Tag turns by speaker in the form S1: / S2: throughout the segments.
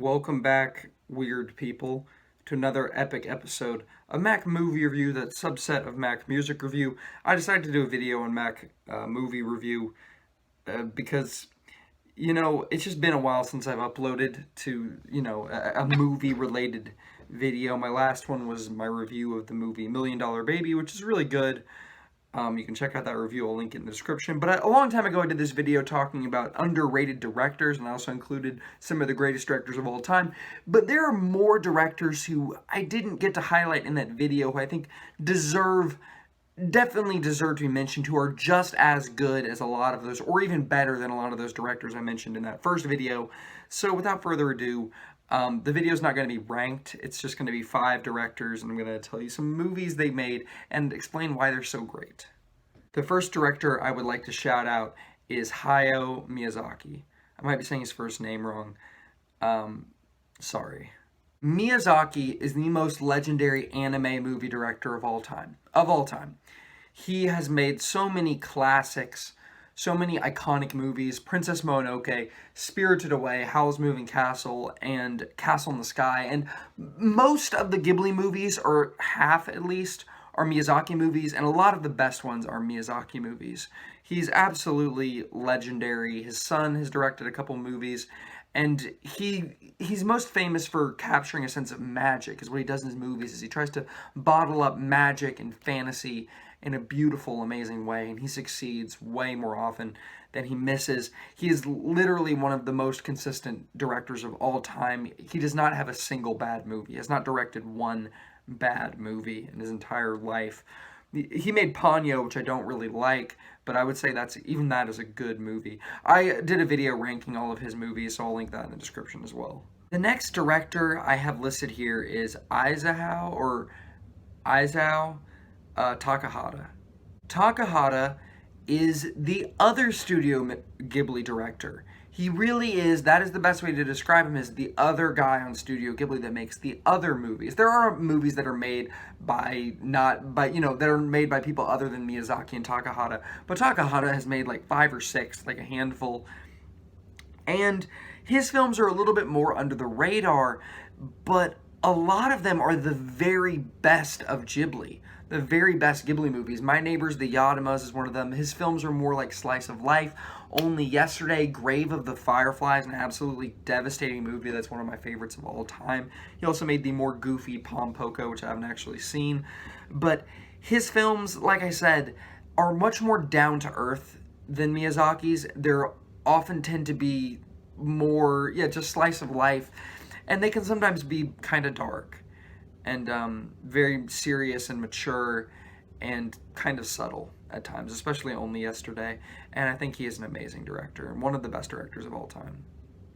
S1: Welcome back, weird people, to another epic episode of Mac Movie Review, that subset of Mac Music Review. I decided to do a video on Mac Movie Review because, it's just been a while since I've uploaded to, a movie-related video. My last one was my review of the movie Million Dollar Baby, which is really good. You can check out that review. I'll link it in the description. But a long time ago, I did this video talking about underrated directors, and I also included some of the greatest directors of all time. But there are more directors who I didn't get to highlight in that video who I think definitely deserve to be mentioned, who are just as good as a lot of those, or even better than a lot of those directors I mentioned in that first video. So without further ado, the video is not going to be ranked. It's just going to be 5 directors, and I'm going to tell you some movies they made and explain why they're so great. The first director I would like to shout out is Hayao Miyazaki. I might be saying his first name wrong. Sorry. Miyazaki is the most legendary anime movie director of all time. Of all time. He has made so many classics, so many iconic movies: Princess Mononoke, Spirited Away, Howl's Moving Castle, and Castle in the Sky. And most of the Ghibli movies, or half at least, are Miyazaki movies, and a lot of the best ones are Miyazaki movies. He's absolutely legendary. His son has directed a couple movies, and he's most famous for capturing a sense of magic, is what he does in his movies, is he tries to bottle up magic and fantasy in a beautiful, amazing way, and he succeeds way more often than he misses. He is literally one of the most consistent directors of all time. He does not have a single bad movie. He has not directed one bad movie in his entire life. He made Ponyo, which I don't really like, but I would say that is a good movie. I did a video ranking all of his movies, so I'll link that in the description as well. The next director I have listed here is Isao Takahata. Takahata is the other Studio Ghibli director. He really is. That is the best way to describe him, as the other guy on Studio Ghibli that makes the other movies. There are movies that are made that are made by people other than Miyazaki and Takahata, but Takahata has made like 5 or 6, like a handful. And his films are a little bit more under the radar, but a lot of them are the very best of Ghibli. The very best Ghibli movies. My Neighbors the Yadamas is one of them. His films are more like slice of life. Only Yesterday, Grave of the Fireflies, an absolutely devastating movie that's one of my favorites of all time. He also made the more goofy Pompoko, which I haven't actually seen. But his films, like I said, are much more down to earth than Miyazaki's. They're often tend to be more, just slice of life. And they can sometimes be kind of dark and very serious and mature and kind of subtle at times, especially Only Yesterday. And I think he is an amazing director and one of the best directors of all time.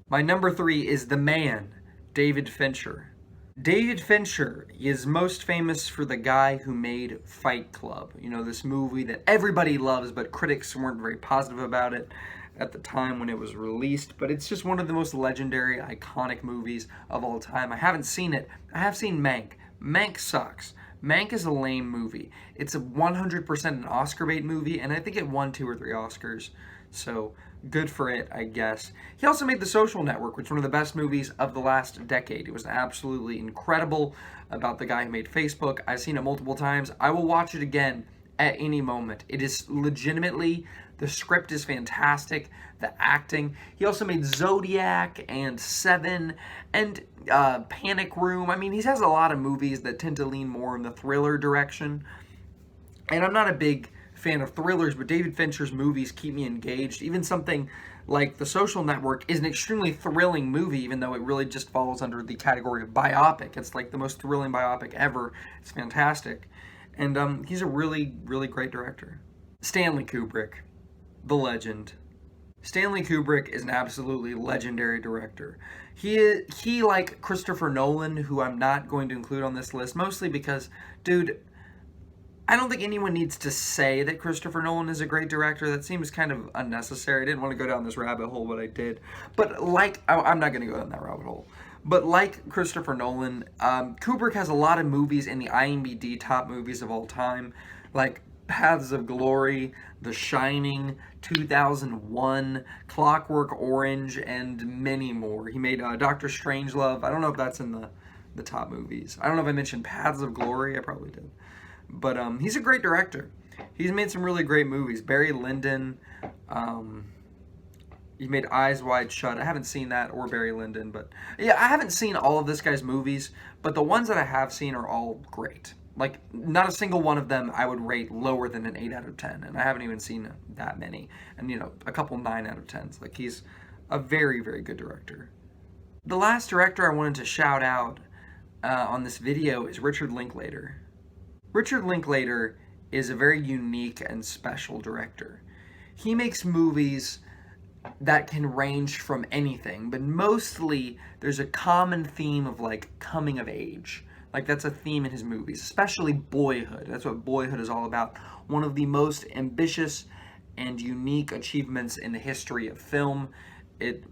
S1: My number 3 is the man, David Fincher. David Fincher is most famous for the guy who made Fight Club. This movie that everybody loves, but critics weren't very positive about it at the time when it was released, but it's just one of the most legendary, iconic movies of all time. I haven't seen it. I have seen Mank. Mank sucks. Mank is a lame movie. It's a 100% an Oscar bait movie, and I think it won 2 or 3 Oscars, so good for it, I guess. He also made The Social Network, which is one of the best movies of the last decade. It was absolutely incredible, about the guy who made Facebook. I've seen it multiple times. I will watch it again at any moment. It is legitimately, the script is fantastic, the acting. He also made Zodiac and Seven and Panic Room. I mean, he has a lot of movies that tend to lean more in the thriller direction. And I'm not a big fan of thrillers, but David Fincher's movies keep me engaged. Even something like The Social Network is an extremely thrilling movie, even though it really just falls under the category of biopic. It's like the most thrilling biopic ever. It's fantastic. And he's a really, really great director. Stanley Kubrick, the legend. Stanley Kubrick is an absolutely legendary director. He like Christopher Nolan, who I'm not going to include on this list, mostly because, dude, I don't think anyone needs to say that Christopher Nolan is a great director. That seems kind of unnecessary. I didn't want to go down this rabbit hole, but I did. But I'm not going to go down that rabbit hole. But like Christopher Nolan, Kubrick has a lot of movies in the IMDb top movies of all time. Like Paths of Glory, The Shining, 2001, Clockwork Orange, and many more. He made Doctor Strangelove. I don't know if that's in the top movies. I don't know if I mentioned Paths of Glory. I probably did. But he's a great director. He's made some really great movies. Barry Lyndon. He made Eyes Wide Shut. I haven't seen that or Barry Lyndon, but yeah, I haven't seen all of this guy's movies, but the ones that I have seen are all great. Like, not a single one of them I would rate lower than an 8 out of 10, and I haven't even seen that many. And, you know, a couple 9 out of 10s. Like, he's a very, very good director. The last director I wanted to shout out on this video is Richard Linklater. Richard Linklater is a very unique and special director. He makes movies that can range from anything, but mostly there's a common theme of like coming of age. Like, that's a theme in his movies, especially Boyhood. That's what Boyhood is all about. One of the most ambitious and unique achievements in the history of film. It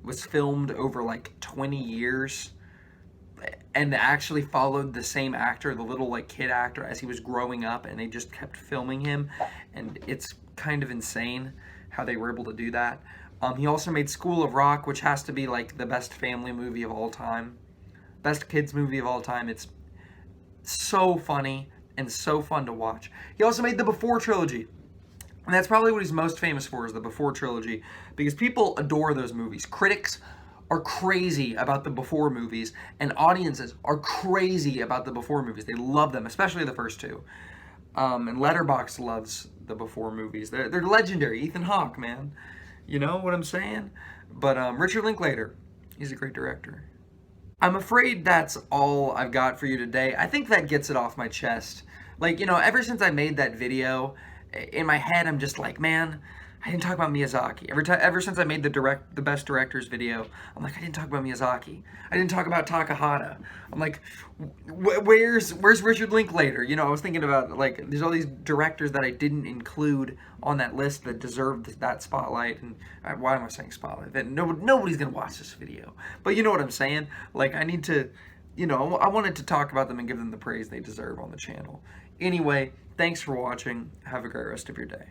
S1: was filmed over like 20 years and actually followed the same actor, the little like kid actor, as he was growing up, and they just kept filming him, and it's kind of insane how they were able to do that. He also made School of Rock, which has to be like the best family movie of all time. Best kids movie of all time. It's so funny and so fun to watch. He also made the Before trilogy. And that's probably what he's most famous for, is the Before trilogy, because people adore those movies. Critics are crazy about the Before movies, and audiences are crazy about the Before movies. They love them, especially the first two. And Letterboxd loves the Before movies. They're legendary. Ethan Hawke, man. You know what I'm saying? But Richard Linklater, he's a great director. I'm afraid that's all I've got for you today. I think that gets it off my chest. Like, you know, ever since I made that video, in my head I'm just like, man, I didn't talk about Miyazaki. Ever since I made the best directors video, I'm like, I didn't talk about Miyazaki. I didn't talk about Takahata. I'm like, where's Richard Linklater? You know, I was thinking about, like, there's all these directors that I didn't include on that list that deserved that spotlight. And why am I saying spotlight? That nobody's gonna watch this video. But you know what I'm saying? Like, I need to, you know, I wanted to talk about them and give them the praise they deserve on the channel. Anyway, thanks for watching. Have a great rest of your day.